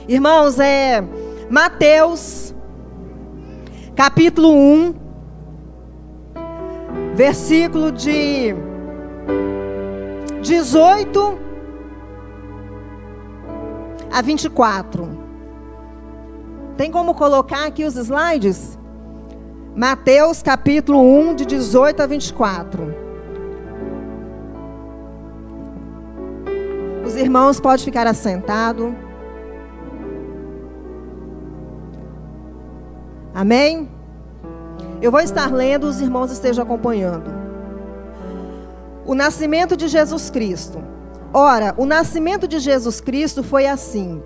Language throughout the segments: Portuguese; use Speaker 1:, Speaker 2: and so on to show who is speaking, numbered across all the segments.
Speaker 1: Irmãos, Mateus, capítulo 1, versículo de 18 a 24. Tem como colocar aqui os slides? Mateus, capítulo 1, de 18 a 24. Os irmãos podem ficar assentados. Amém? Eu vou estar lendo, os irmãos estejam acompanhando. O nascimento de Jesus Cristo. Ora, o nascimento de Jesus Cristo foi assim.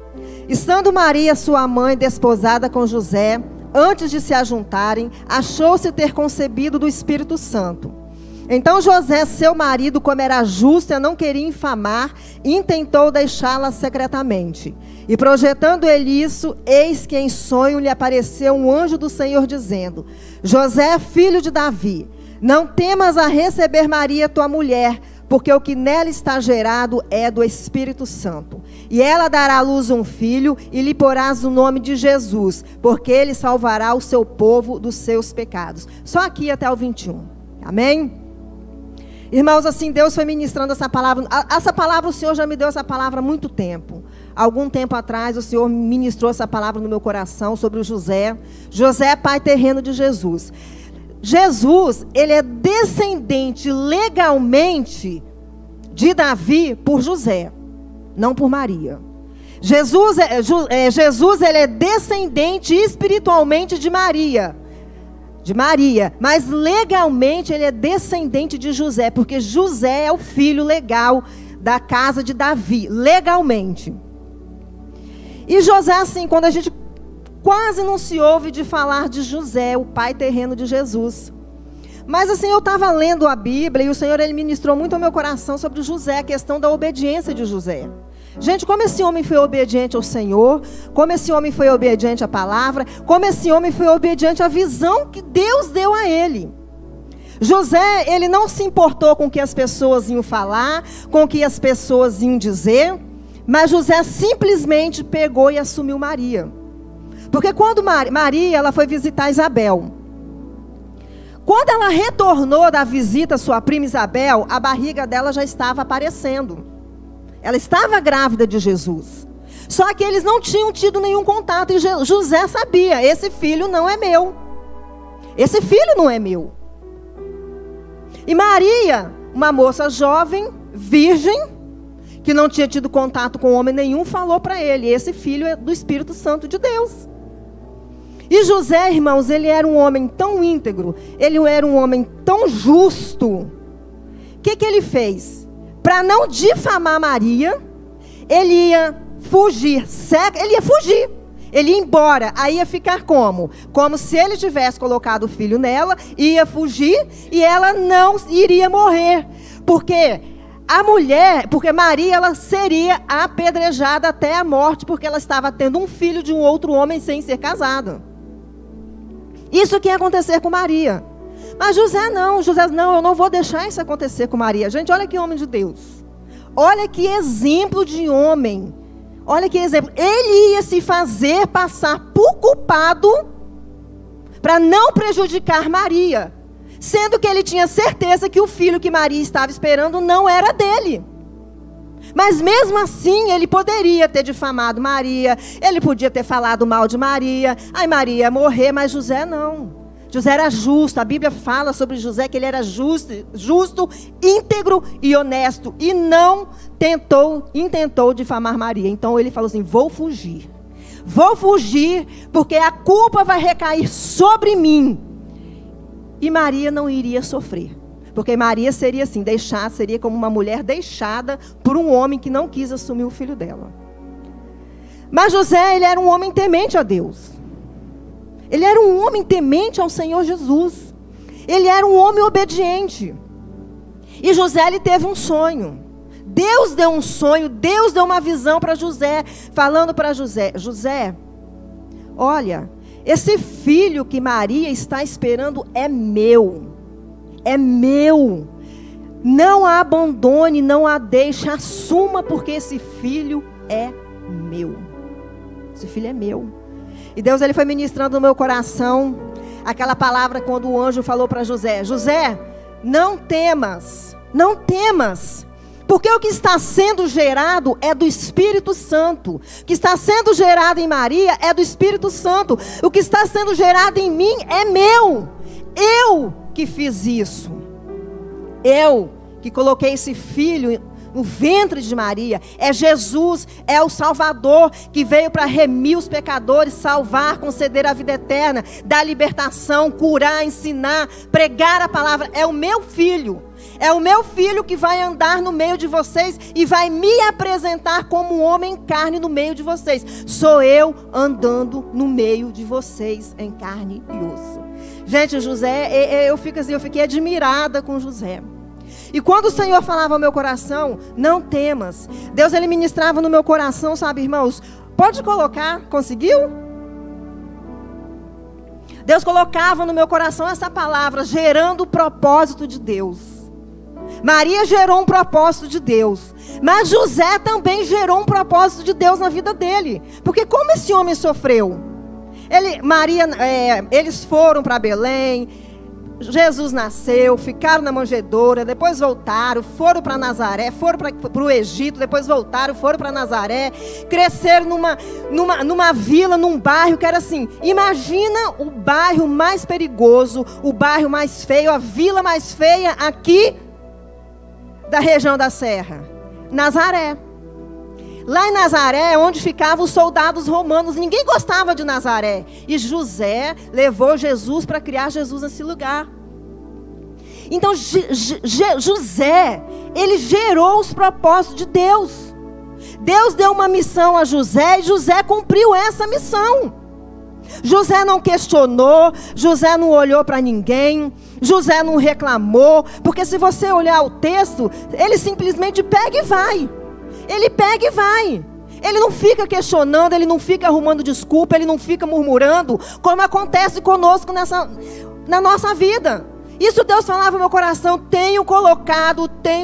Speaker 1: Estando Maria, sua mãe, desposada com José, antes de se ajuntarem, achou-se ter concebido do Espírito Santo. Então José, seu marido, como era justo e não queria infamar, intentou deixá-la secretamente. E projetando ele isso, eis que em sonho lhe apareceu um anjo do Senhor dizendo: José, filho de Davi, não temas a receber Maria, tua mulher, porque o que nela está gerado é do Espírito Santo. E ela dará à luz um filho, e lhe porás o nome de Jesus, porque ele salvará o seu povo dos seus pecados. Só aqui até o 21. Amém? Irmãos, assim, Deus foi ministrando essa palavra. Essa palavra, o Senhor já me deu essa palavra há muito tempo. Algum tempo atrás, o Senhor ministrou essa palavra no meu coração sobre o José. José é pai terreno de Jesus. Jesus, ele é descendente legalmente de Davi por José, não por Maria. Jesus, ele é descendente espiritualmente de Maria, mas legalmente ele é descendente de José, porque José é o filho legal da casa de Davi, legalmente. E José, assim, quando a gente quase não se ouve de falar de José, o pai terreno de Jesus. Mas assim, eu estava lendo a Bíblia e o Senhor, ele ministrou muito ao meu coração sobre José, a questão da obediência de José. Gente, como esse homem foi obediente ao Senhor, como esse homem foi obediente à palavra, como esse homem foi obediente à visão que Deus deu a ele. José, ele não se importou com o que as pessoas iam falar, com o que as pessoas iam dizer, mas José simplesmente pegou e assumiu Maria. Porque quando Maria, ela foi visitar Isabel. Quando ela retornou da visita à sua prima Isabel, a barriga dela já estava aparecendo. Ela estava grávida de Jesus. Só que eles não tinham tido nenhum contato. E José sabia, esse filho não é meu. Esse filho não é meu. E Maria, uma moça jovem, virgem, que não tinha tido contato com homem nenhum, falou para ele: esse filho é do Espírito Santo de Deus. E José, irmãos, ele era um homem tão íntegro, ele era um homem tão justo. O que ele fez? Para não difamar Maria, ele ia fugir. Ele ia embora. Aí ia ficar como? Como se ele tivesse colocado o filho nela, ia fugir e ela não iria morrer. Porque Maria, ela seria apedrejada até a morte, porque ela estava tendo um filho de um outro homem sem ser casada. Isso que ia acontecer com Maria. Mas José não, eu não vou deixar isso acontecer com Maria. Gente, olha que homem de Deus. Olha que exemplo de homem. Olha que exemplo. Ele ia se fazer passar por culpado para não prejudicar Maria. Sendo que ele tinha certeza que o filho que Maria estava esperando não era dele. Mas mesmo assim, ele poderia ter difamado Maria, ele podia ter falado mal de Maria, aí Maria ia morrer, mas José não. José era justo, a Bíblia fala sobre José que ele era justo, íntegro e honesto, e não intentou difamar Maria. Então ele falou assim: vou fugir, porque a culpa vai recair sobre mim. E Maria não iria sofrer. Porque Maria seria assim, seria como uma mulher deixada por um homem que não quis assumir o filho dela. Mas José, ele era um homem temente a Deus. Ele era um homem temente ao Senhor Jesus. Ele era um homem obediente. E José, ele teve um sonho. Deus deu um sonho, Deus deu uma visão para José, falando para José: José, olha, esse filho que Maria está esperando é meu. É meu. Não a abandone, não a deixe, assuma, porque esse filho é meu. Esse filho é meu. E Deus, ele foi ministrando no meu coração aquela palavra quando o anjo falou para José: José, não temas, não temas. Porque o que está sendo gerado é do Espírito Santo. O que está sendo gerado em Maria é do Espírito Santo. O que está sendo gerado em mim é meu. Eu que fiz isso. Eu que coloquei esse filho no ventre de Maria. É Jesus, é o Salvador que veio para remir os pecadores, salvar, conceder a vida eterna, dar libertação, curar, ensinar, pregar a palavra. É o meu filho. É o meu filho que vai andar no meio de vocês e vai me apresentar como um homem em carne no meio de vocês. Sou eu andando no meio de vocês em carne e osso. Gente, José, eu fiquei admirada com José. E quando o Senhor falava ao meu coração, não temas. Deus, ele ministrava no meu coração, sabe, irmãos? Pode colocar, conseguiu? Deus colocava no meu coração essa palavra, gerando o propósito de Deus. Maria gerou um propósito de Deus, mas José também gerou um propósito de Deus na vida dele. Porque como esse homem sofreu? Eles foram para Belém, Jesus nasceu, ficaram na manjedoura, depois voltaram, foram para Nazaré, foram para o Egito, depois voltaram, foram para Nazaré, cresceram numa vila, num bairro que era assim, imagina o bairro mais perigoso, o bairro mais feio, a vila mais feia aqui da região da Serra, Nazaré. Lá em Nazaré é onde ficavam os soldados romanos. Ninguém gostava de Nazaré. E José levou Jesus para criar Jesus nesse lugar. Então José, ele gerou os propósitos de Deus. Deus deu uma missão a José e José cumpriu essa missão. José não questionou, José não olhou para ninguém, José não reclamou, porque se você olhar o texto, ele simplesmente pega e vai. Ele pega e vai. Ele não fica questionando, ele não fica arrumando desculpa, ele não fica murmurando, como acontece conosco na nossa vida. Isso Deus falava no meu coração, tenho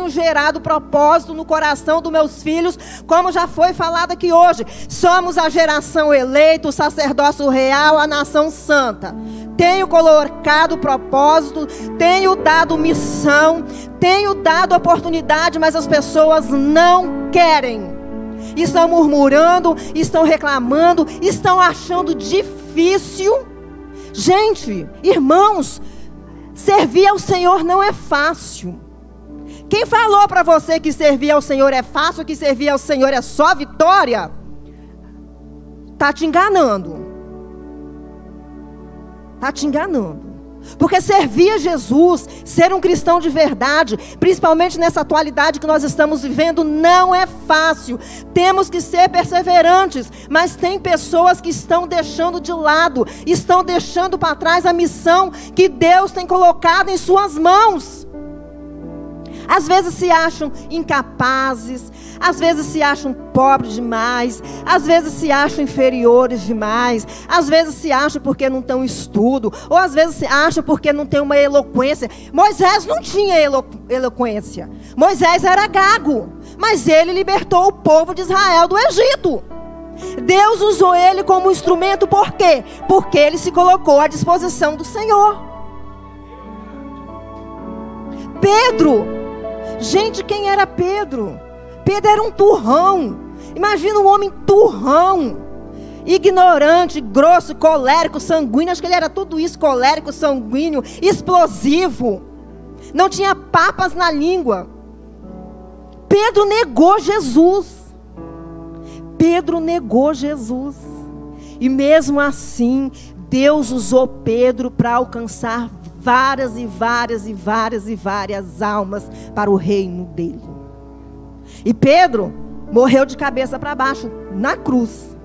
Speaker 1: gerado propósito no coração dos meus filhos, como já foi falado aqui hoje. Somos a geração eleita, o sacerdócio real, a nação santa. Tenho colocado propósito, tenho dado missão, tenho dado oportunidade, mas as pessoas não querem. Estão murmurando, estão reclamando, estão achando difícil. Gente, irmãos, servir ao Senhor não é fácil. Quem falou para você que servir ao Senhor é fácil, que servir ao Senhor é só vitória, está te enganando. Está te enganando. Porque servir a Jesus, ser um cristão de verdade, principalmente nessa atualidade que nós estamos vivendo, não é fácil. Temos que ser perseverantes, mas tem pessoas que estão deixando de lado, estão deixando para trás a missão que Deus tem colocado em suas mãos. Às vezes se acham incapazes, às vezes se acham pobres demais, às vezes se acham inferiores demais, às vezes se acham porque não tem um estudo, ou às vezes se acham porque não tem uma eloquência. Moisés não tinha eloquência, Moisés era gago, mas ele libertou o povo de Israel do Egito. Deus usou ele como instrumento, por quê? Porque ele se colocou à disposição do Senhor. Pedro, gente, quem era Pedro? Pedro era um turrão. Imagina um homem turrão, ignorante, grosso, colérico, sanguíneo. Acho que ele era tudo isso, colérico, sanguíneo, explosivo. Não tinha papas na língua. Pedro negou Jesus. Pedro negou Jesus. E mesmo assim, Deus usou Pedro para alcançar várias almas para o reino dele. E Pedro morreu de cabeça para baixo, na cruz.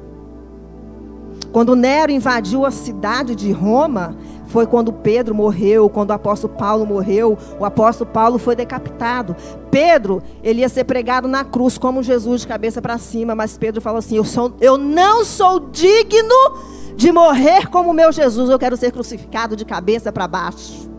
Speaker 1: Quando Nero invadiu a cidade de Roma, foi quando Pedro morreu, quando o apóstolo Paulo morreu, o apóstolo Paulo foi decapitado. Pedro, ele ia ser pregado na cruz como Jesus de cabeça para cima, mas Pedro falou assim, eu não sou digno de morrer como o meu Jesus, eu quero ser crucificado de cabeça para baixo.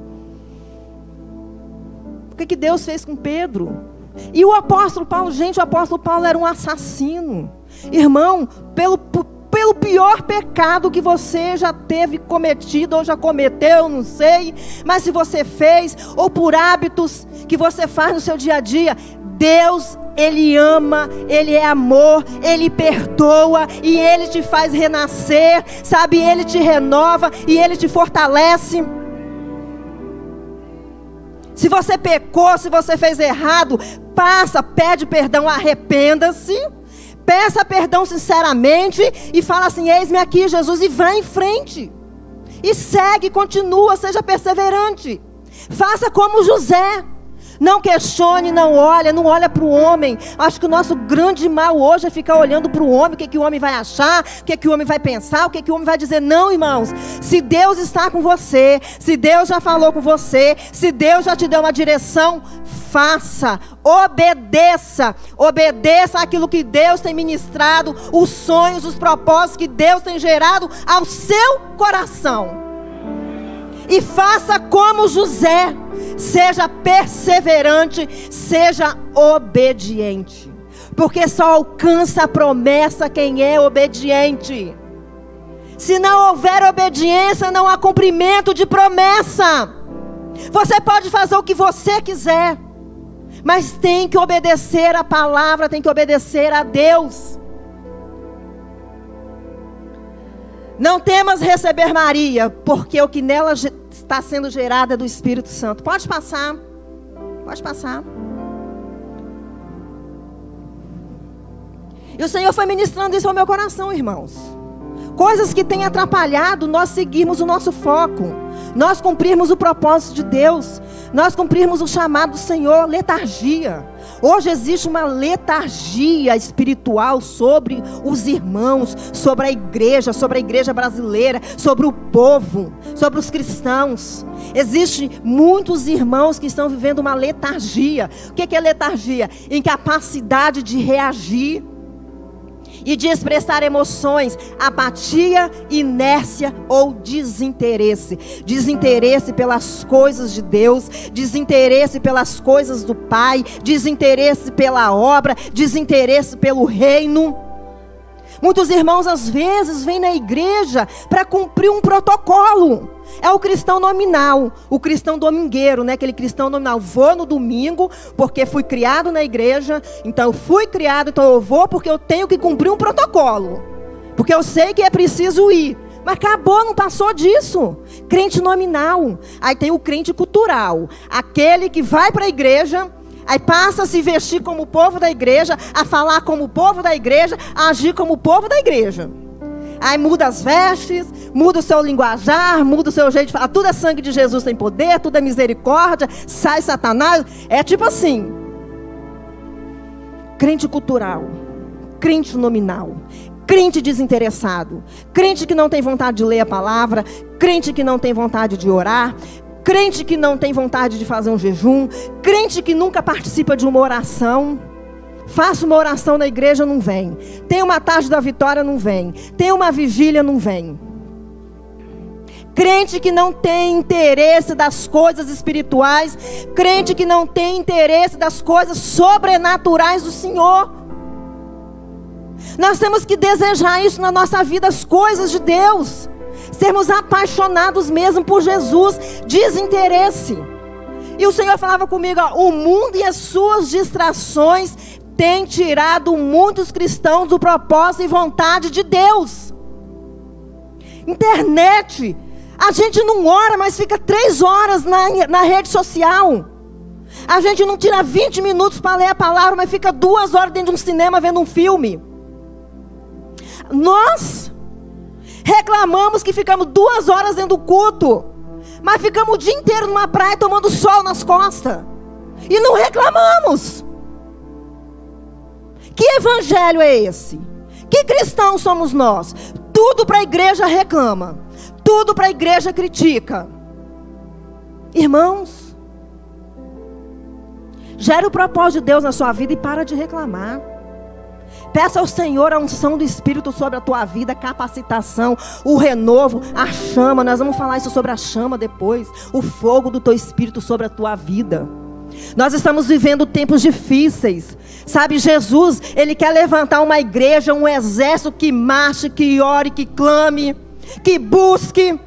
Speaker 1: O que Deus fez com Pedro? E o apóstolo Paulo, gente, o apóstolo Paulo era um assassino. Irmão, pelo pelo pior pecado que você já teve cometido ou já cometeu, não sei, mas se você fez, ou por hábitos que você faz no seu dia a dia, Deus, Ele ama, Ele é amor, Ele perdoa e Ele te faz renascer, sabe? Ele te renova e Ele te fortalece. Se você pecou, se você fez errado, pede perdão, arrependa-se, peça perdão sinceramente e fala assim: eis-me aqui, Jesus, e vai em frente. E segue, continua, seja perseverante. Faça como José. Não questione, não olha para o homem. Acho que o nosso grande mal hoje é ficar olhando para o homem, o que o homem vai achar, o que o homem vai pensar, o que o homem vai dizer. Não, irmãos, se Deus está com você, se Deus já falou com você, se Deus já te deu uma direção, faça, obedeça aquilo que Deus tem ministrado, os sonhos, os propósitos que Deus tem gerado ao seu coração. E faça como José, seja perseverante, seja obediente, porque só alcança a promessa quem é obediente. Se não houver obediência, não há cumprimento de promessa. Você pode fazer o que você quiser, mas tem que obedecer a palavra, tem que obedecer a Deus. Não temas receber Maria, porque o que nela está sendo gerado é do Espírito Santo. Pode passar. Pode passar. E o Senhor foi ministrando isso ao meu coração, irmãos. Coisas que têm atrapalhado nós seguirmos o nosso foco, nós cumprirmos o propósito de Deus, nós cumprirmos o chamado do Senhor. Letargia. Hoje existe uma letargia espiritual sobre os irmãos, sobre a igreja brasileira, sobre o povo, sobre os cristãos. Existem muitos irmãos que estão vivendo uma letargia. O que é letargia? Incapacidade de reagir e de expressar emoções, apatia, inércia ou desinteresse. Desinteresse pelas coisas de Deus, desinteresse pelas coisas do Pai, desinteresse pela obra, desinteresse pelo reino. Muitos irmãos às vezes vêm na igreja para cumprir um protocolo. É o cristão nominal, o cristão domingueiro, né? Aquele cristão nominal. Vou no domingo porque fui criado na igreja, então eu vou porque eu tenho que cumprir um protocolo, porque eu sei que é preciso ir. Mas acabou, não passou disso. Crente nominal. Aí tem o crente cultural, aquele que vai para a igreja, aí passa a se vestir como o povo da igreja, a falar como o povo da igreja, a agir como o povo da igreja. Aí muda as vestes, muda o seu linguajar, muda o seu jeito de falar. Tudo é sangue de Jesus, tem poder, tudo é misericórdia, sai Satanás. É tipo assim. Crente cultural, crente nominal, crente desinteressado, crente que não tem vontade de ler a palavra, crente que não tem vontade de orar, crente que não tem vontade de fazer um jejum, crente que nunca participa de uma oração. Faça uma oração na igreja, não vem. Tem uma tarde da vitória, não vem. Tem uma vigília, não vem. Crente que não tem interesse das coisas espirituais, crente que não tem interesse das coisas sobrenaturais do Senhor. Nós temos que desejar isso na nossa vida, as coisas de Deus. Sermos apaixonados mesmo por Jesus, desinteresse. E o Senhor falava comigo, ó, o mundo e as suas distrações têm tirado muitos cristãos do propósito e vontade de Deus. Internet, a gente não ora, mas fica 3 horas na rede social. A gente não tira 20 minutos para ler a palavra, mas fica 2 horas dentro de um cinema vendo um filme. Nós reclamamos que ficamos 2 horas dentro do culto, mas ficamos o dia inteiro numa praia tomando sol nas costas. E não reclamamos. Que evangelho é esse? Que cristãos somos nós? Tudo para a igreja reclama, tudo para a igreja critica. Irmãos, gere o propósito de Deus na sua vida e para de reclamar. Peça ao Senhor a unção do Espírito sobre a tua vida, a capacitação, o renovo, a chama. Nós vamos falar isso sobre a chama depois. O fogo do teu Espírito sobre a tua vida. Nós estamos vivendo tempos difíceis. Sabe, Jesus, Ele quer levantar uma igreja, um exército que marche, que ore, que clame, que busque.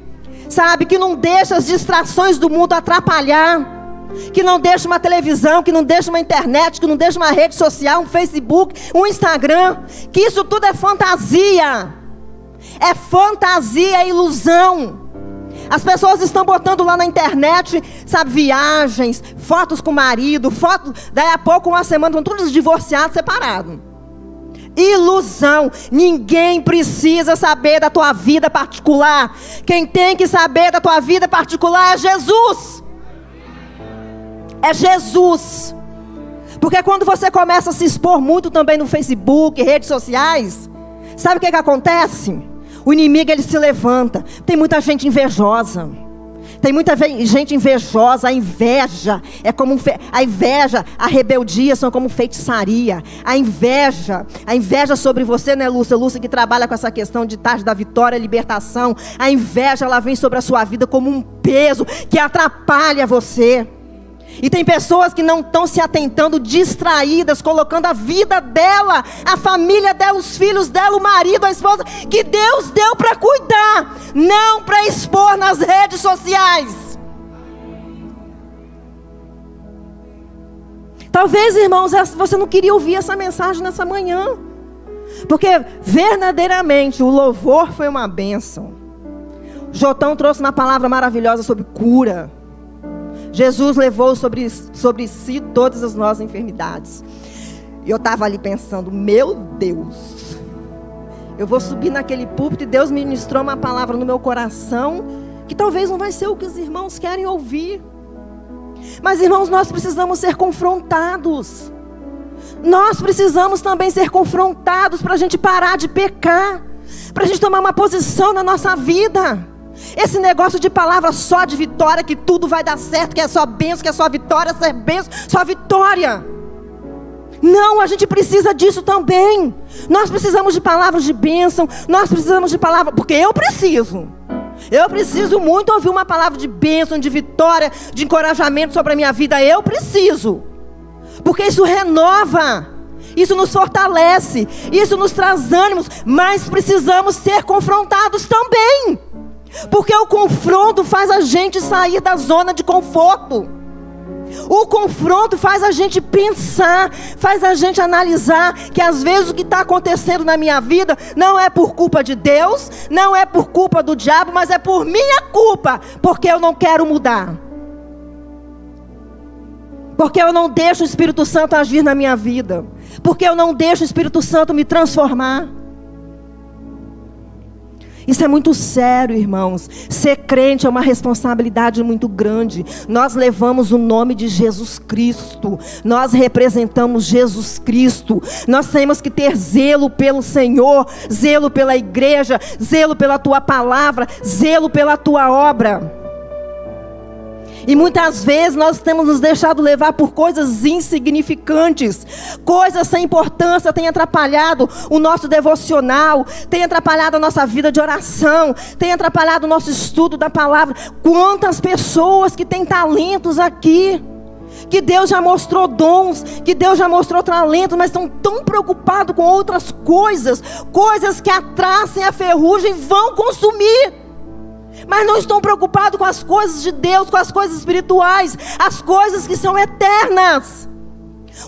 Speaker 1: Sabe, que não deixe as distrações do mundo atrapalhar. Que não deixe uma televisão, que não deixe uma internet, que não deixe uma rede social, um Facebook, um Instagram. Que isso tudo é fantasia. É fantasia, é ilusão. As pessoas estão botando lá na internet, sabe, viagens, fotos com o marido, fotos, daí a pouco, uma semana, estão todos divorciados, separados. Ilusão. Ninguém precisa saber da tua vida particular. Quem tem que saber da tua vida particular é Jesus. É Jesus. Porque quando você começa a se expor muito também no Facebook, redes sociais, sabe o que acontece? O inimigo, ele se levanta. Tem muita gente invejosa. Tem muita gente invejosa. A inveja é como a inveja, a rebeldia são como feitiçaria. A inveja sobre você, né, Lúcia? Lúcia que trabalha com essa questão de tarde da vitória, libertação. A inveja, ela vem sobre a sua vida como um peso que atrapalha você. E tem pessoas que não estão se atentando, distraídas, colocando a vida dela, a família dela, os filhos dela, o marido, a esposa, que Deus deu para cuidar, não para expor nas redes sociais. Talvez, irmãos, você não queria ouvir essa mensagem nessa manhã, porque verdadeiramente o louvor foi uma bênção. Jotão trouxe uma palavra maravilhosa sobre cura. Jesus levou sobre si todas as nossas enfermidades. E eu estava ali pensando, meu Deus, eu vou subir naquele púlpito e Deus ministrou uma palavra no meu coração, que talvez não vai ser o que os irmãos querem ouvir. Mas, irmãos, nós precisamos ser confrontados. Nós precisamos também ser confrontados para a gente parar de pecar, para a gente tomar uma posição na nossa vida. Esse negócio de palavra só de vitória, que tudo vai dar certo, que é só bênção, que é só vitória, ser bênção, só vitória. Não, a gente precisa disso também. Nós precisamos de palavras de bênção, nós precisamos de palavras, porque eu preciso muito ouvir uma palavra de bênção, de vitória, de encorajamento sobre a minha vida. Eu preciso, porque isso renova, isso nos fortalece, isso nos traz ânimos. Mas precisamos ser confrontados também, porque o confronto faz a gente sair da zona de conforto. O confronto faz a gente pensar, faz a gente analisar que às vezes o que está acontecendo na minha vida não é por culpa de Deus, não é por culpa do diabo, mas é por minha culpa, porque eu não quero mudar, porque eu não deixo o Espírito Santo agir na minha vida, porque eu não deixo o Espírito Santo me transformar. Isso é muito sério, irmãos. Ser crente é uma responsabilidade muito grande. Nós levamos o nome de Jesus Cristo. Nós representamos Jesus Cristo. Nós temos que ter zelo pelo Senhor, zelo pela igreja, zelo pela tua palavra, zelo pela tua obra. E muitas vezes nós temos nos deixado levar por coisas insignificantes, coisas sem importância, tem atrapalhado o nosso devocional, tem atrapalhado a nossa vida de oração, tem atrapalhado o nosso estudo da palavra. Quantas pessoas que têm talentos aqui, que Deus já mostrou dons, que Deus já mostrou talentos, mas estão tão preocupados com outras coisas, coisas que atraem a ferrugem e vão consumir. Mas não estão preocupados com as coisas de Deus, com as coisas espirituais, as coisas que são eternas.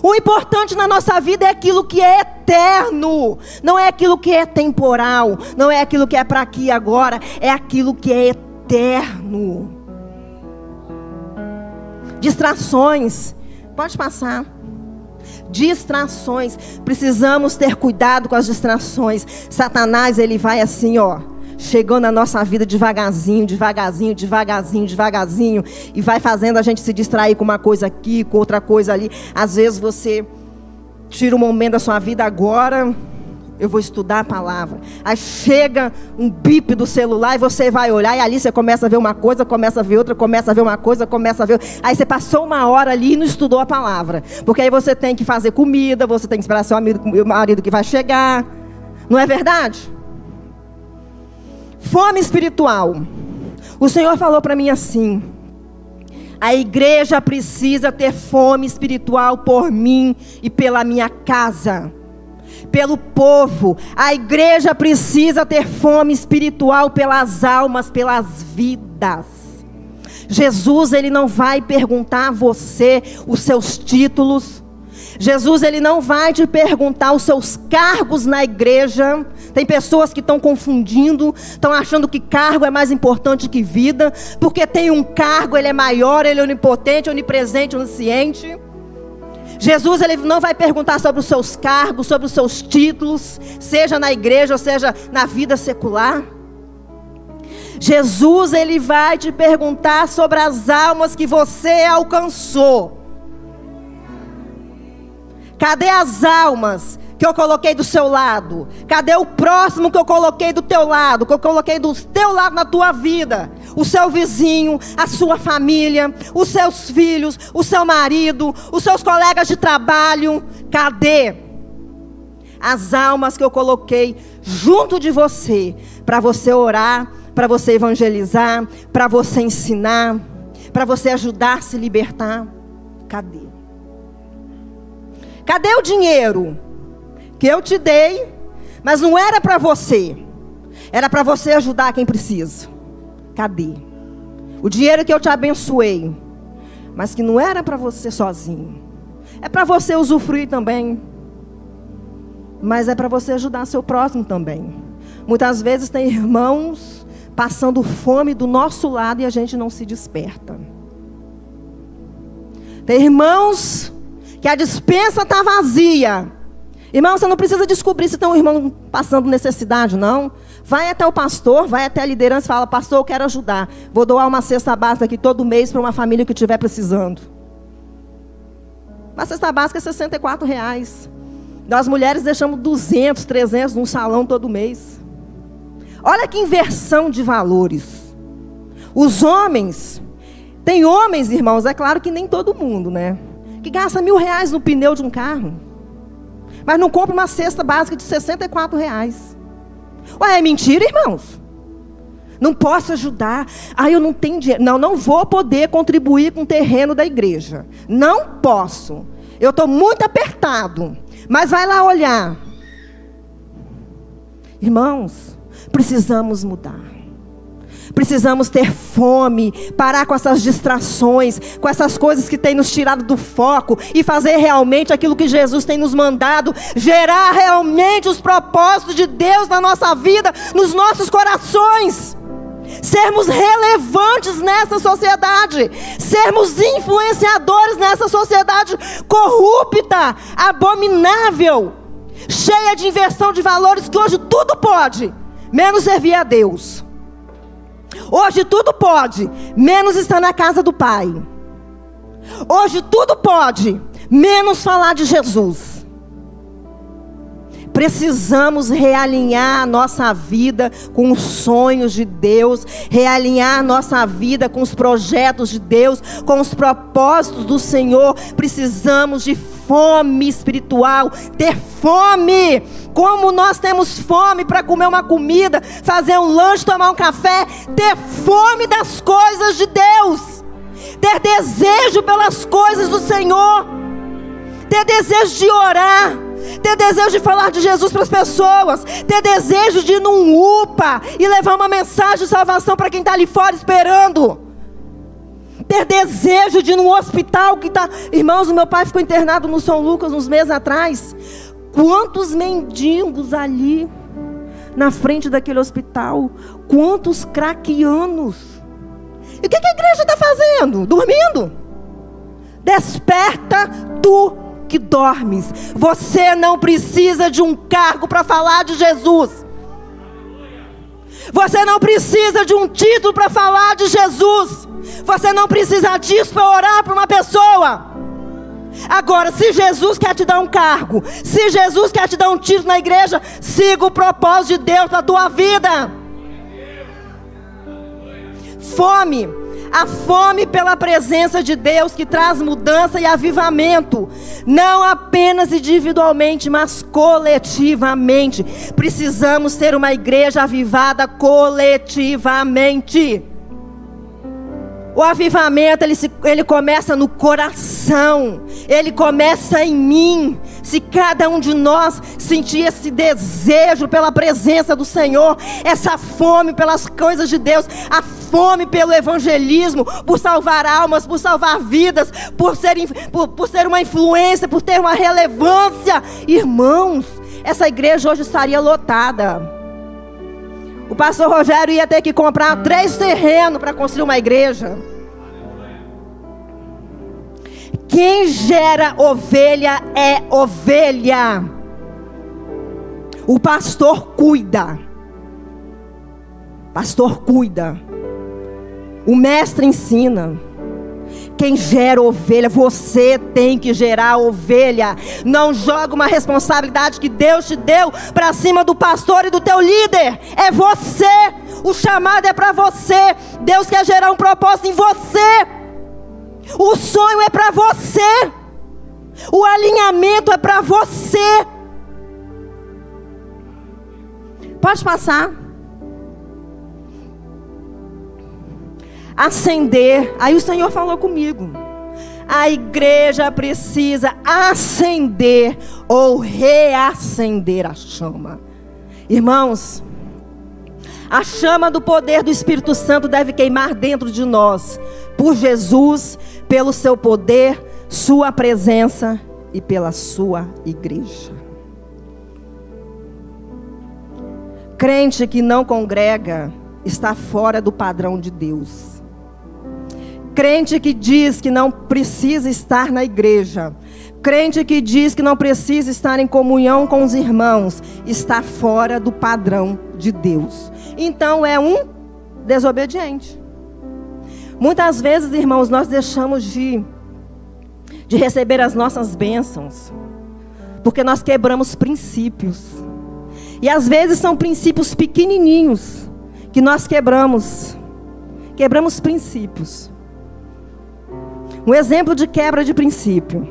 Speaker 1: O importante na nossa vida é aquilo que é eterno, não é aquilo que é temporal, não é aquilo que é para aqui e agora, é aquilo que é eterno. Distrações, pode passar. Distrações, precisamos ter cuidado com as distrações. Satanás, ele vai assim, chegando na nossa vida devagarzinho, devagarzinho, devagarzinho, devagarzinho, e vai fazendo a gente se distrair com uma coisa aqui, com outra coisa ali. Às vezes você tira um momento da sua vida, agora eu vou estudar a palavra. Aí chega um bip do celular e você vai olhar, e ali você começa a ver uma coisa, começa a ver outra, começa a ver uma coisa, começa a ver. Aí você passou uma hora ali e não estudou a palavra, porque aí você tem que fazer comida, você tem que esperar seu marido que vai chegar. Não é verdade? Fome espiritual. O Senhor falou para mim assim: A igreja precisa ter fome espiritual por mim e pela minha casa, pelo povo. A igreja precisa ter fome espiritual pelas almas, pelas vidas. Jesus, ele não vai perguntar a você os seus títulos. Jesus, ele não vai te perguntar os seus cargos na igreja. Tem pessoas que estão confundindo, estão achando que cargo é mais importante que vida, porque tem um cargo, ele é maior, ele é onipotente, onipresente, onisciente. Jesus, ele não vai perguntar sobre os seus cargos, sobre os seus títulos, seja na igreja ou seja na vida secular. Jesus, ele vai te perguntar sobre as almas que você alcançou. Cadê as almas que eu coloquei do seu lado? Cadê o próximo que eu coloquei do teu lado? Que eu coloquei do teu lado na tua vida? O seu vizinho, a sua família, os seus filhos, o seu marido, os seus colegas de trabalho. Cadê as almas que eu coloquei junto de você? Para você orar, para você evangelizar, para você ensinar, para você ajudar a se libertar. Cadê? Cadê o dinheiro que eu te dei, mas não era para você, era para você ajudar quem precisa? Cadê? O dinheiro que eu te abençoei, mas que não era para você sozinho, é para você usufruir também, mas é para você ajudar seu próximo também. Muitas vezes tem irmãos passando fome do nosso lado e a gente não se desperta. Tem irmãos que a despensa está vazia. Irmão, você não precisa descobrir se tem um irmão passando necessidade, não. Vai até o pastor, vai até a liderança e fala: pastor, eu quero ajudar. Vou doar uma cesta básica aqui todo mês para uma família que estiver precisando. Uma cesta básica é R$64. Nós mulheres deixamos 200, 300 num salão todo mês. Olha que inversão de valores. Os homens, tem homens, irmãos, é claro que nem todo mundo, né? Que gasta R$1.000 no pneu de um carro, mas não compra uma cesta básica de R$64. Ué, é mentira, irmãos? Não posso ajudar. Eu não tenho dinheiro. Não vou poder contribuir com o terreno da igreja. Não posso. Eu estou muito apertado. Mas vai lá olhar. Irmãos, precisamos mudar. Precisamos ter fome, parar com essas distrações, com essas coisas que têm nos tirado do foco e fazer realmente aquilo que Jesus tem nos mandado, gerar realmente os propósitos de Deus na nossa vida, nos nossos corações. Sermos relevantes nessa sociedade, sermos influenciadores nessa sociedade corrupta, abominável, cheia de inversão de valores, que hoje tudo pode, menos servir a Deus. Hoje tudo pode, menos estar na casa do Pai. Hoje tudo pode, menos falar de Jesus. Precisamos realinhar a nossa vida com os sonhos de Deus, realinhar a nossa vida com os projetos de Deus, com os propósitos do Senhor. Precisamos de fome espiritual, ter fome. Como nós temos fome para comer uma comida, fazer um lanche, tomar um café, ter fome das coisas de Deus, ter desejo pelas coisas do Senhor, ter desejo de orar, ter desejo de falar de Jesus para as pessoas, ter desejo de ir num UPA e levar uma mensagem de salvação para quem está ali fora esperando, ter desejo de ir num hospital que está... Irmãos, o meu pai ficou internado no São Lucas uns meses atrás. Quantos mendigos ali na frente daquele hospital, quantos craquianos. E o que a igreja está fazendo? Dormindo? Desperta tu que dormes. Você não precisa de um cargo para falar de Jesus. Você não precisa de um título para falar de Jesus. Você não precisa disso para orar para uma pessoa. Agora, se Jesus quer te dar um cargo, se Jesus quer te dar um título na igreja, siga o propósito de Deus para a tua vida. Fome, a fome pela presença de Deus que traz mudança e avivamento, não apenas individualmente, mas coletivamente. Precisamos ser uma igreja avivada coletivamente. O avivamento, ele começa no coração. Ele começa em mim. Se cada um de nós sentir esse desejo pela presença do Senhor, essa fome pelas coisas de Deus, a fome pelo evangelismo, por salvar almas, por salvar vidas, por ser uma influência, por ter uma relevância, irmãos, essa igreja hoje estaria lotada. O pastor Rogério ia ter que comprar 3 terrenos para construir uma igreja. Quem gera ovelha é ovelha. O pastor cuida. Pastor cuida. O mestre ensina. Quem gera ovelha, você tem que gerar ovelha. Não joga uma responsabilidade que Deus te deu para cima do pastor e do teu líder. É você. O chamado é para você. Deus quer gerar um propósito em você. O sonho é para você. O alinhamento é para você. Pode passar. Acender. Aí o Senhor falou comigo. A igreja precisa acender ou reacender a chama. Irmãos, a chama do poder do Espírito Santo deve queimar dentro de nós. Por Jesus, pelo seu poder, sua presença e pela sua igreja. Crente que não congrega está fora do padrão de Deus. Crente que diz que não precisa estar na igreja, crente que diz que não precisa estar em comunhão com os irmãos, está fora do padrão de Deus. Então é um desobediente. Muitas vezes, irmãos, nós deixamos de receber as nossas bênçãos, porque nós quebramos princípios. E às vezes são princípios pequenininhos que nós quebramos. Quebramos princípios. Um exemplo de quebra de princípio.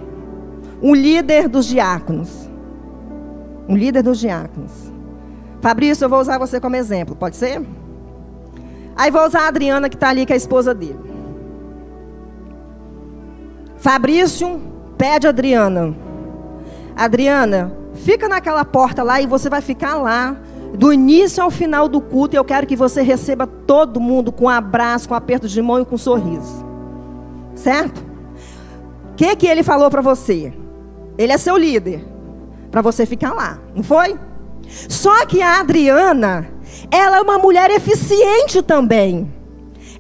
Speaker 1: Um líder dos diáconos. Um líder dos diáconos. Fabrício, eu vou usar você como exemplo, pode ser? Aí vou usar a Adriana que está ali, que é a esposa dele. Fabrício pede a Adriana. Adriana, fica naquela porta lá e você vai ficar lá. Do início ao final do culto, eu quero que você receba todo mundo com um abraço, com um aperto de mão e com um sorriso. Certo? O que ele falou para você? Ele é seu líder. Para você ficar lá, não foi? Só que a Adriana, ela é uma mulher eficiente também.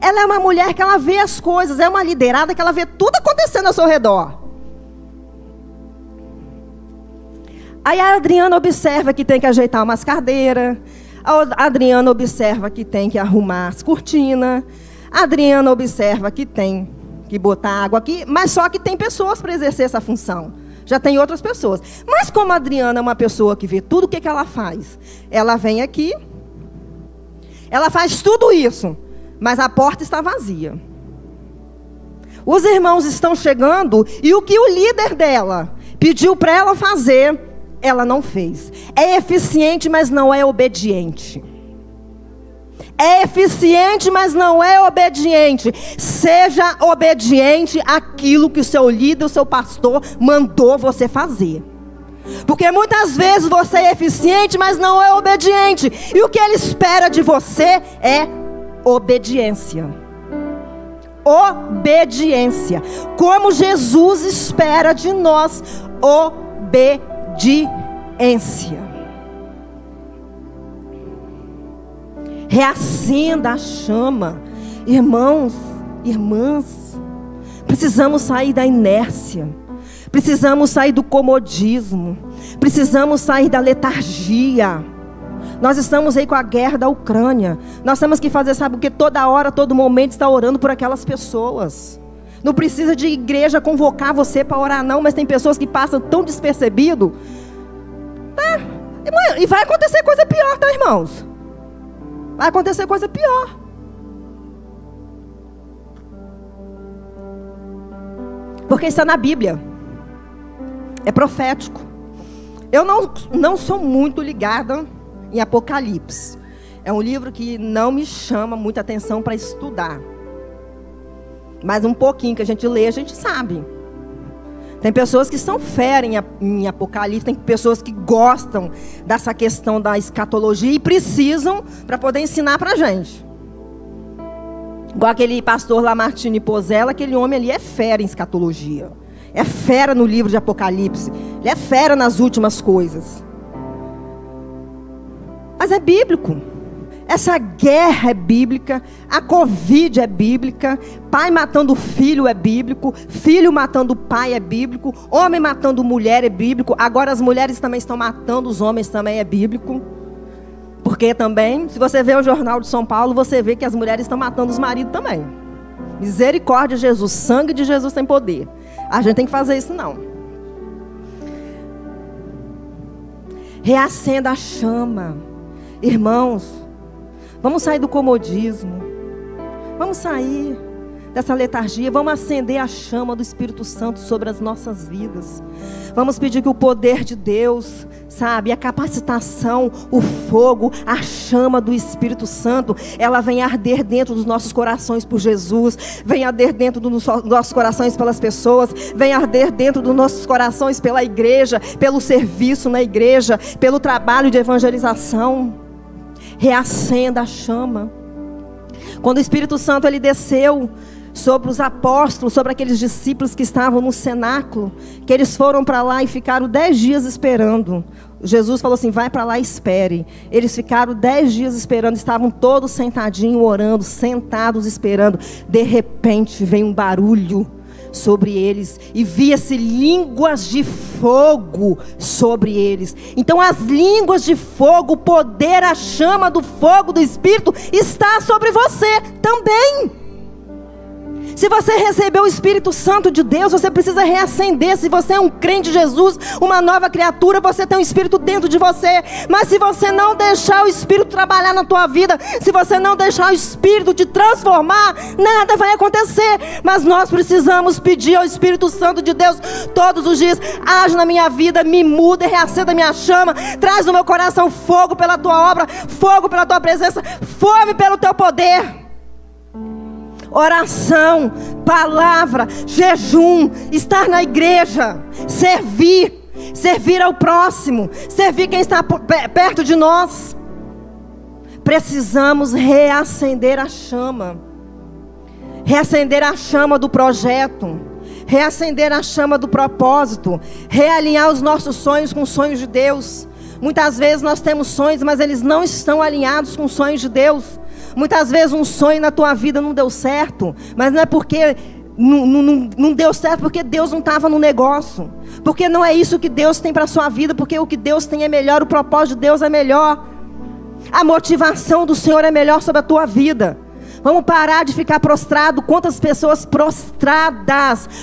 Speaker 1: Ela é uma mulher que ela vê as coisas. É uma liderada que ela vê tudo acontecendo ao seu redor. Aí a Adriana observa que tem que ajeitar umas cadeiras. A Adriana observa que tem que arrumar as cortinas. A Adriana observa que tem que botar água aqui. Mas só que tem pessoas para exercer essa função. Já tem outras pessoas. Mas como a Adriana é uma pessoa que vê tudo, o que ela faz? Ela vem aqui. Ela faz tudo isso. Mas a porta está vazia. Os irmãos estão chegando. E o que o líder dela pediu para ela fazer, ela não fez. É eficiente, mas não é obediente. É eficiente, mas não é obediente. Seja obediente àquilo que o seu líder, o seu pastor mandou você fazer. Porque muitas vezes você é eficiente, mas não é obediente. E o que ele espera de você é obediência. Obediência. Como Jesus espera de nós obediência. Reacenda a chama. Irmãos, irmãs, precisamos sair da inércia. Precisamos sair do comodismo. Precisamos sair da letargia. Nós estamos aí com a guerra da Ucrânia. Nós temos que fazer, sabe, porque toda hora, todo momento está orando por aquelas pessoas. Não precisa de igreja convocar você para orar não, mas tem pessoas que passam tão despercebido. E vai acontecer coisa pior, tá, irmãos? Vai acontecer coisa pior. Porque está na Bíblia. É profético. Eu não sou muito ligada em Apocalipse. É um livro que não me chama muita atenção para estudar. Mas um pouquinho que a gente lê, a gente sabe. Tem pessoas que são fera em Apocalipse, tem pessoas que gostam dessa questão da escatologia e precisam para poder ensinar para a gente. Igual aquele pastor Lamartine Pozella, aquele homem ali é fera em escatologia. É fera no livro de Apocalipse. Ele é fera nas últimas coisas. Mas é bíblico. Essa guerra é bíblica, a Covid é bíblica, pai matando filho é bíblico, filho matando pai é bíblico, homem matando mulher é bíblico, agora as mulheres também estão matando os homens também é bíblico. Porque também, se você vê o Jornal de São Paulo, você vê que as mulheres estão matando os maridos também. Misericórdia de Jesus, sangue de Jesus tem poder. A gente tem que fazer isso não. Reacenda a chama. Irmãos, vamos sair do comodismo. Vamos sair dessa letargia. Vamos acender a chama do Espírito Santo sobre as nossas vidas. Vamos pedir que o poder de Deus, sabe, a capacitação, o fogo, a chama do Espírito Santo, ela vem arder dentro dos nossos corações por Jesus, vem arder dentro dos nossos corações pelas pessoas, vem arder dentro dos nossos corações pela igreja, pelo serviço na igreja, pelo trabalho de evangelização. Reacenda a chama. Quando o Espírito Santo ele desceu sobre os apóstolos, sobre aqueles discípulos que estavam no cenáculo, que eles foram para lá e ficaram 10 dias esperando. Jesus falou assim, vai para lá e espere. Eles ficaram 10 dias esperando, estavam todos sentadinhos, orando, sentados esperando. De repente vem um barulho sobre eles e via-se línguas de fogo sobre eles. Então as línguas de fogo, o poder, a chama do fogo do Espírito está sobre você também. Se você recebeu o Espírito Santo de Deus, você precisa reacender. Se você é um crente de Jesus, uma nova criatura, você tem um Espírito dentro de você. Mas se você não deixar o Espírito trabalhar na tua vida, se você não deixar o Espírito te transformar, nada vai acontecer. Mas nós precisamos pedir ao Espírito Santo de Deus todos os dias, age na minha vida, me muda, reacenda a minha chama, traz no meu coração fogo pela tua obra, fogo pela tua presença, fome pelo teu poder. Oração, palavra, jejum, estar na igreja, servir ao próximo, servir quem está perto de nós. Precisamos reacender a chama do projeto, reacender a chama do propósito, realinhar os nossos sonhos com os sonhos de Deus. Muitas vezes nós temos sonhos, mas eles não estão alinhados com os sonhos de Deus. Muitas vezes um sonho na tua vida não deu certo, mas não é porque não deu certo, porque Deus não estava no negócio, porque não é isso que Deus tem para a sua vida, porque o que Deus tem é melhor, o propósito de Deus é melhor, a motivação do Senhor é melhor sobre a tua vida. Vamos parar de ficar prostrado. Quantas pessoas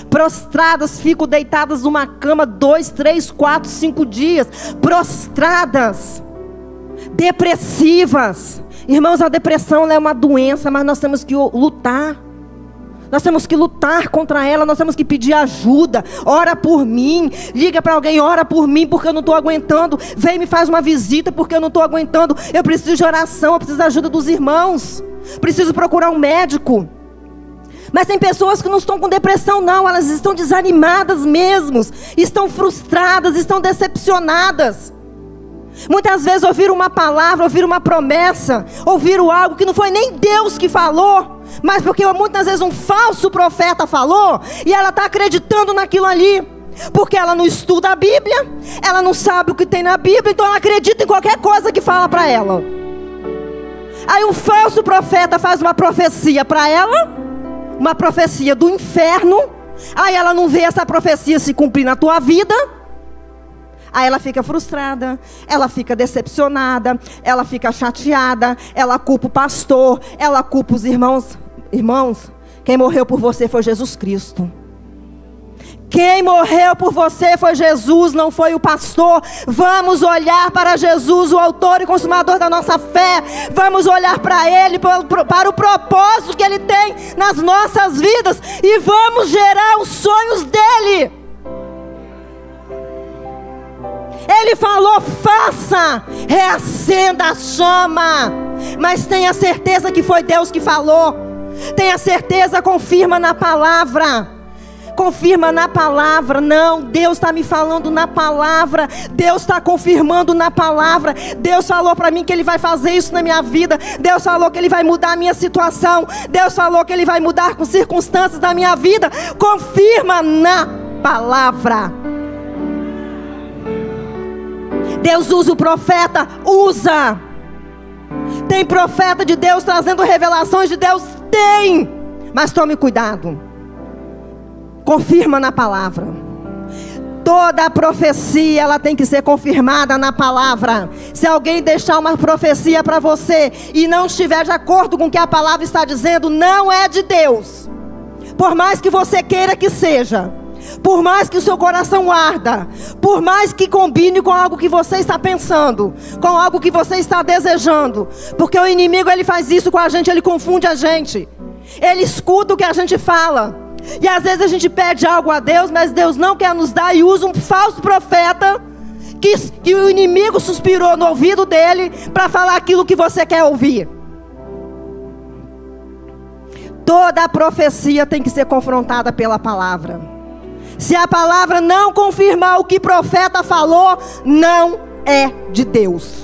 Speaker 1: prostradas ficam deitadas numa cama 2, 3, 4, 5 dias, prostradas, depressivas. Irmãos, a depressão é uma doença, mas nós temos que lutar. Nós temos que lutar contra ela, nós temos que pedir ajuda. Ora por mim, liga para alguém, ora por mim porque eu não estou aguentando. Vem, me faz uma visita porque eu não estou aguentando. Eu preciso de oração, eu preciso da ajuda dos irmãos. Preciso procurar um médico. Mas tem pessoas que não estão com depressão não, elas estão desanimadas mesmo. Estão frustradas, estão decepcionadas. Muitas vezes ouviram uma palavra, ouviram uma promessa, ouviram algo que não foi nem Deus que falou, mas porque muitas vezes um falso profeta falou, e ela está acreditando naquilo ali, porque ela não estuda a Bíblia, ela não sabe o que tem na Bíblia, então ela acredita em qualquer coisa que fala para ela. Aí um falso profeta faz uma profecia para ela, uma profecia do inferno, aí ela não vê essa profecia se cumprir na tua vida. Aí ela fica frustrada, ela fica decepcionada, ela fica chateada, ela culpa o pastor, ela culpa os irmãos. Irmãos, quem morreu por você foi Jesus Cristo. Quem morreu por você foi Jesus, não foi o pastor. Vamos olhar para Jesus, o autor e consumador da nossa fé. Vamos olhar para Ele, para o propósito que Ele tem nas nossas vidas, e vamos gerar os sonhos dEle. Ele falou, faça, reacenda a chama, mas tenha certeza que foi Deus que falou. Tenha certeza, confirma na palavra. Confirma na palavra. Não, Deus está me falando na palavra. Deus está confirmando na palavra. Deus falou para mim que Ele vai fazer isso na minha vida. Deus falou que Ele vai mudar a minha situação. Deus falou que Ele vai mudar com circunstâncias da minha vida. Confirma na palavra. Deus usa o profeta, usa. Tem profeta de Deus trazendo revelações de Deus? Tem. Mas tome cuidado. Confirma na palavra. Toda a profecia, ela tem que ser confirmada na palavra. Se alguém deixar uma profecia para você e não estiver de acordo com o que a palavra está dizendo, não é de Deus. Por mais que você queira que seja, por mais que o seu coração arda, por mais que combine com algo que você está pensando, com algo que você está desejando, porque o inimigo, ele faz isso com a gente, ele confunde a gente, ele escuta o que a gente fala. E às vezes a gente pede algo a Deus, mas Deus não quer nos dar, e usa um falso profeta que o inimigo suspirou no ouvido dele para falar aquilo que você quer ouvir. Toda a profecia tem que ser confrontada pela palavra. Se a palavra não confirmar o que o profeta falou, não é de Deus.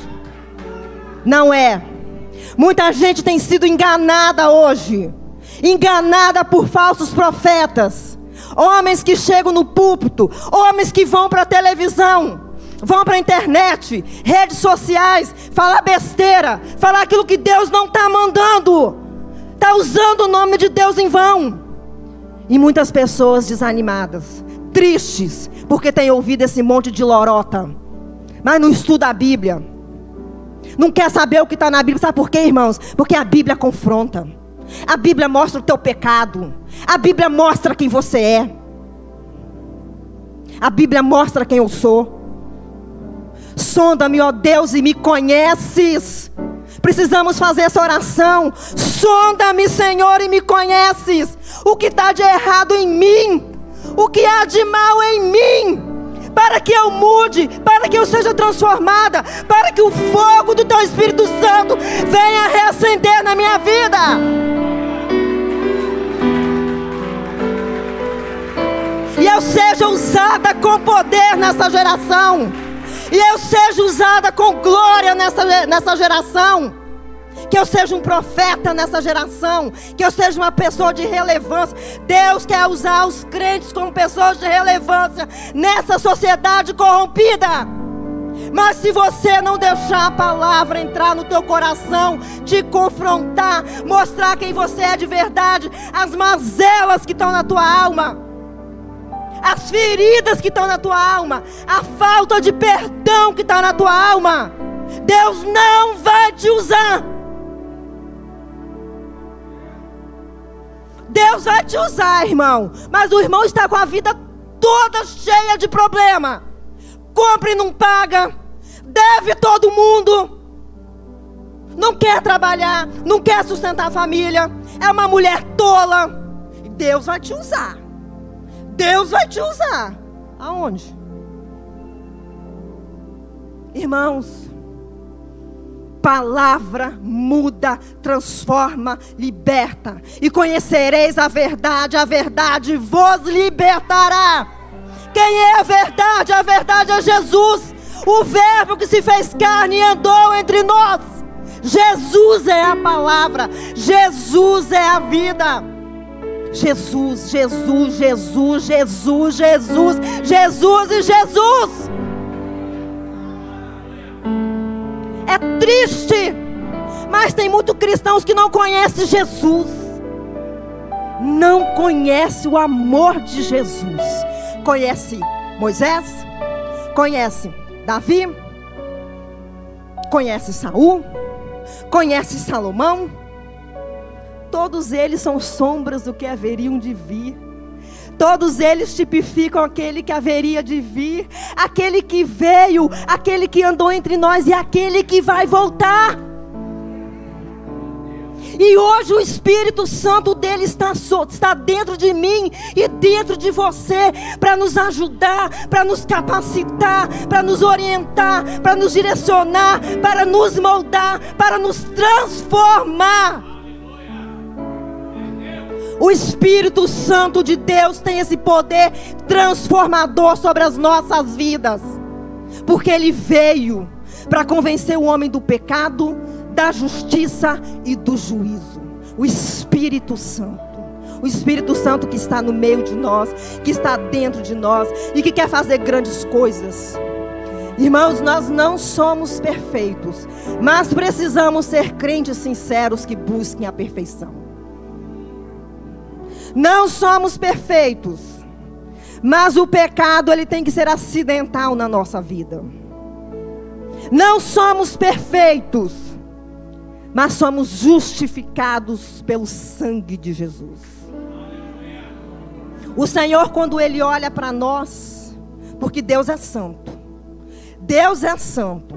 Speaker 1: Não é. Muita gente tem sido enganada hoje. Enganada por falsos profetas. Homens que chegam no púlpito, homens que vão para a televisão, vão para a internet, redes sociais, falar besteira, falar aquilo que Deus não está mandando, está usando o nome de Deus em vão. E muitas pessoas desanimadas, tristes, porque têm ouvido esse monte de lorota, mas não estuda a Bíblia, não quer saber o que está na Bíblia. Sabe por quê, irmãos? Porque a Bíblia confronta. A Bíblia mostra o teu pecado. A Bíblia mostra quem você é. A Bíblia mostra quem eu sou. Sonda-me, ó Deus, e me conheces. Precisamos fazer essa oração. Sonda-me, Senhor, e me conheces. O que está de errado em mim, o que há de mal em mim, para que eu mude, para que eu seja transformada, para que o fogo do teu Espírito Santo venha reacender na minha vida. E eu seja usada com poder nessa geração. E eu seja usada com glória nessa geração. Que eu seja um profeta nessa geração. Que eu seja uma pessoa de relevância. Deus quer usar os crentes como pessoas de relevância nessa sociedade corrompida. Mas se você não deixar a palavra entrar no teu coração, te confrontar, mostrar quem você é de verdade, as mazelas que estão na tua alma, as feridas que estão na tua alma, a falta de perdão que está na tua alma, Deus não vai te usar. Deus vai te usar, irmão, mas o irmão está com a vida toda cheia de problema. Compra e não paga, deve todo mundo, não quer trabalhar, não quer sustentar a família, é uma mulher tola. E Deus vai te usar. Deus vai te usar. Aonde? Irmãos, palavra muda, transforma, liberta. E conhecereis a verdade vos libertará. Quem é a verdade? A verdade é Jesus, o verbo que se fez carne e andou entre nós. Jesus é a palavra, Jesus é a vida. Jesus, Jesus, Jesus, Jesus, Jesus, Jesus e Jesus. É triste, mas tem muitos cristãos que não conhecem Jesus. Não conhece o amor de Jesus. Conhece Moisés, conhece Davi, conhece Saul, conhece Salomão. Todos eles são sombras do que haveriam de vir. Todos eles tipificam aquele que haveria de vir, aquele que veio, aquele que andou entre nós e aquele que vai voltar. E hoje o Espírito Santo dele está dentro de mim e dentro de você, para nos ajudar, para nos capacitar, para nos orientar, para nos direcionar, para nos moldar, para nos transformar. O Espírito Santo de Deus tem esse poder transformador sobre as nossas vidas. Porque Ele veio para convencer o homem do pecado, da justiça e do juízo. O Espírito Santo. O Espírito Santo que está no meio de nós, que está dentro de nós e que quer fazer grandes coisas. Irmãos, nós não somos perfeitos, mas precisamos ser crentes sinceros que busquem a perfeição. Não somos perfeitos, mas o pecado ele tem que ser acidental na nossa vida. Não somos perfeitos, mas somos justificados pelo sangue de Jesus. O Senhor, quando Ele olha para nós, porque Deus é santo. Deus é santo.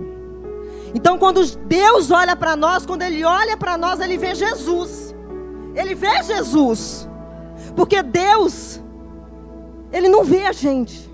Speaker 1: Então quando Deus olha para nós, quando Ele olha para nós, Ele vê Jesus. Ele vê Jesus. Porque Deus, Ele não vê a gente.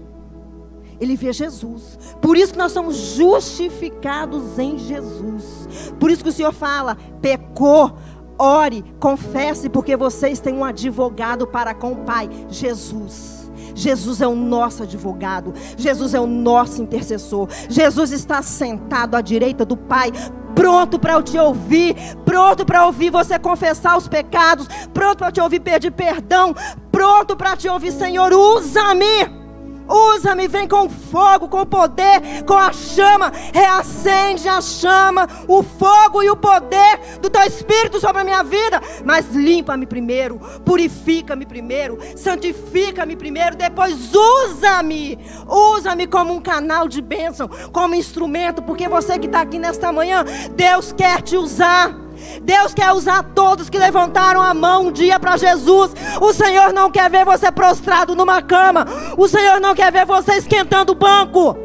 Speaker 1: Ele vê Jesus. Por isso que nós somos justificados em Jesus. Por isso que o Senhor fala, pecou, ore, confesse, porque vocês têm um advogado para com o Pai, Jesus. Jesus é o nosso advogado. Jesus é o nosso intercessor. Jesus está sentado à direita do Pai, pronto para eu te ouvir, pronto para ouvir você confessar os pecados, pronto para te ouvir pedir perdão, pronto para te ouvir, Senhor, usa-me. Usa-me, vem com fogo, com poder, com a chama, reacende a chama, o fogo e o poder do teu Espírito sobre a minha vida. Mas limpa-me primeiro, purifica-me primeiro, santifica-me primeiro, depois usa-me. Usa-me como um canal de bênção, como instrumento, porque você que está aqui nesta manhã, Deus quer te usar. Deus quer usar todos que levantaram a mão um dia para Jesus. O Senhor não quer ver você prostrado numa cama. O Senhor não quer ver você esquentando o banco.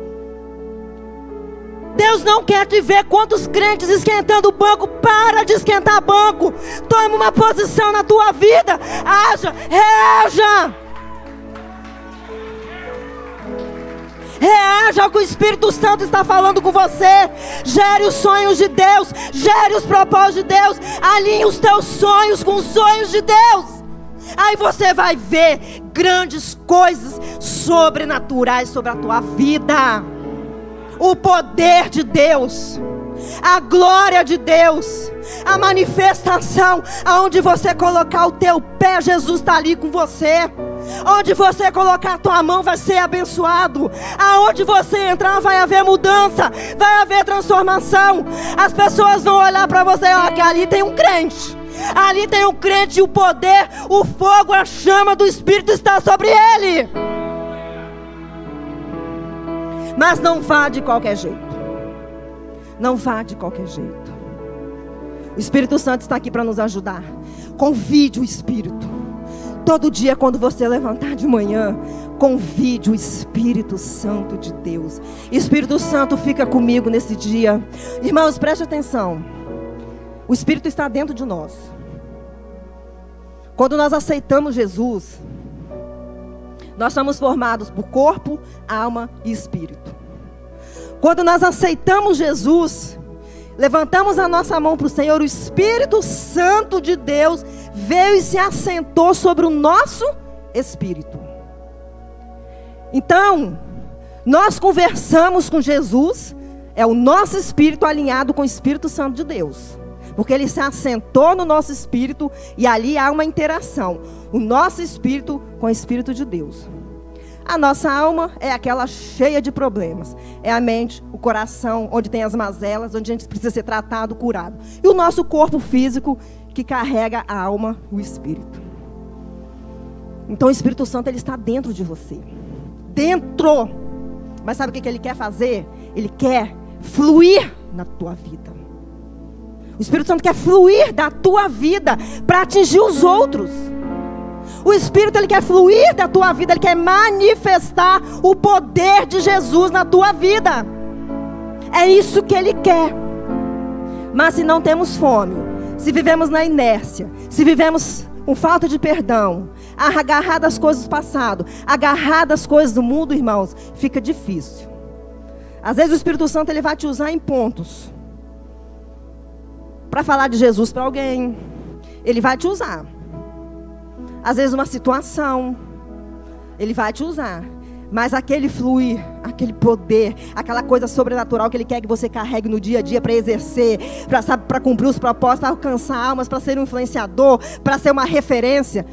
Speaker 1: Deus não quer te ver quantos crentes esquentando o banco. Para de esquentar banco. Toma uma posição na tua vida. Haja, reaja. Reaja ao que o Espírito Santo está falando com você. Gere os sonhos de Deus. Gere os propósitos de Deus. Alinhe os teus sonhos com os sonhos de Deus. Aí você vai ver grandes coisas sobrenaturais sobre a tua vida. O poder de Deus, a glória de Deus, a manifestação. Aonde você colocar o teu pé, Jesus está ali com você. Onde você colocar a tua mão vai ser abençoado. Aonde você entrar vai haver mudança, vai haver transformação. As pessoas vão olhar para você, ó, que ali tem um crente. Ali tem um crente e o poder, o fogo, a chama do Espírito está sobre ele. Mas não vá de qualquer jeito. Não vá de qualquer jeito. O Espírito Santo está aqui para nos ajudar. Convide o Espírito. Todo dia quando você levantar de manhã, convide o Espírito Santo de Deus. Espírito Santo, fica comigo nesse dia. Irmãos, preste atenção. O Espírito está dentro de nós. Quando nós aceitamos Jesus, nós somos formados por corpo, alma e espírito. Quando nós aceitamos Jesus, levantamos a nossa mão para o Senhor, o Espírito Santo de Deus veio e se assentou sobre o nosso espírito. Então, nós conversamos com Jesus, é o nosso espírito alinhado com o Espírito Santo de Deus. Porque Ele se assentou no nosso espírito e ali há uma interação. O nosso espírito com o Espírito de Deus. A nossa alma é aquela cheia de problemas. É a mente, o coração, onde tem as mazelas, onde a gente precisa ser tratado, curado. E o nosso corpo físico, que carrega a alma e o espírito. Então o Espírito Santo, ele está dentro de você. Dentro. Mas sabe o que ele quer fazer? Ele quer fluir na tua vida. O Espírito Santo quer fluir da tua vida para atingir os outros. O Espírito, ele quer fluir da tua vida, ele quer manifestar o poder de Jesus na tua vida. É isso que ele quer. Mas se não temos fome, se vivemos na inércia, se vivemos com falta de perdão, agarrado às coisas do passado, agarrado às coisas do mundo, irmãos, fica difícil. Às vezes o Espírito Santo, ele vai te usar em pontos para falar de Jesus para alguém. Ele vai te usar. Às vezes uma situação, Ele vai te usar. Mas aquele fluir, aquele poder, aquela coisa sobrenatural que Ele quer que você carregue no dia a dia para exercer, para cumprir os propósitos, para alcançar almas, para ser um influenciador, para ser uma referência.